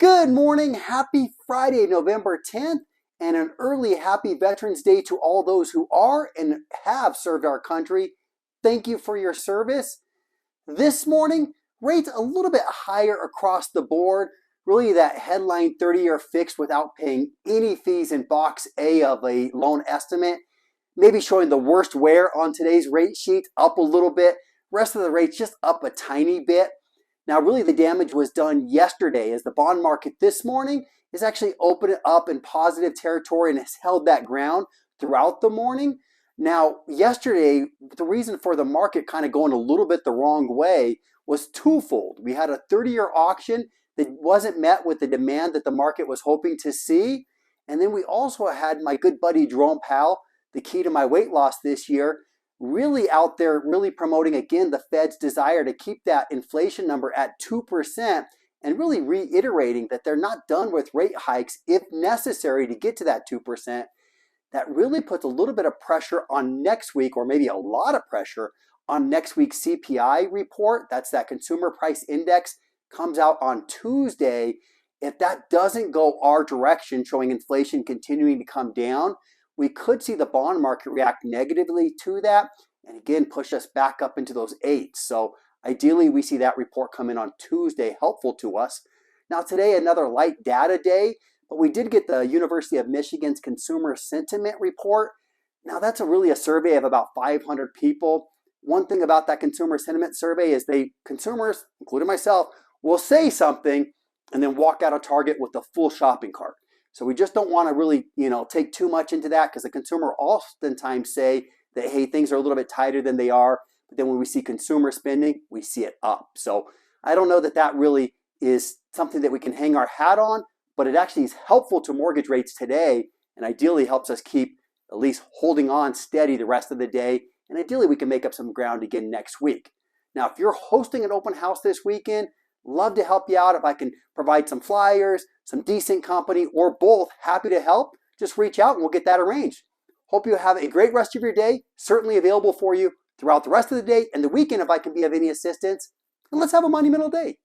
Good morning, happy Friday, November 10th, and an early happy Veterans Day to all those who are and have served our country. Thank you for your service. This morning, rates a little bit higher across the board. Really that headline 30-year fixed without paying any fees in box A of a loan estimate. Maybe showing the worst wear on today's rate sheet, up a little bit. Rest of the rates just up a tiny bit. Now, really the damage was done yesterday as the bond market this morning is actually opened up in positive territory and has held that ground throughout the morning. Now, yesterday, the reason for the market kind of going a little bit the wrong way was twofold. We had a 30-year auction that wasn't met with the demand that the market was hoping to see. And then we also had my good buddy Jerome Powell, the key to my weight loss this year, really out there really promoting again the Fed's desire to keep that inflation number at 2% and really reiterating that they're not done with rate hikes if necessary to get to that 2%. That really puts a little bit of pressure on next week, or maybe a lot of pressure on next week's CPI report. That's that consumer price index, comes out on Tuesday. If that doesn't go our direction, showing inflation continuing to come down, we could see the bond market react negatively to that and again push us back up into those eights. So ideally we see that report come in on Tuesday, helpful to us. Now today, another light data day, but we did get the University of Michigan's consumer sentiment report. Now that's really a survey of about 500 people. One thing about that consumer sentiment survey is consumers, including myself, will say something and then walk out of Target with a full shopping cart. So we just don't want to really, take too much into that, because the consumer oftentimes say that, hey, things are a little bit tighter than they are. But then when we see consumer spending, we see it up. So I don't know that that really is something that we can hang our hat on, but it actually is helpful to mortgage rates today and ideally helps us keep at least holding on steady the rest of the day. And ideally we can make up some ground again next week. Now, if you're hosting an open house this weekend, love to help you out. If I can provide some flyers, some decent company, or both, happy to help. Just reach out and we'll get that arranged. Hope you have a great rest of your day. Certainly available for you throughout the rest of the day and the weekend if I can be of any assistance. And let's have a monumental day.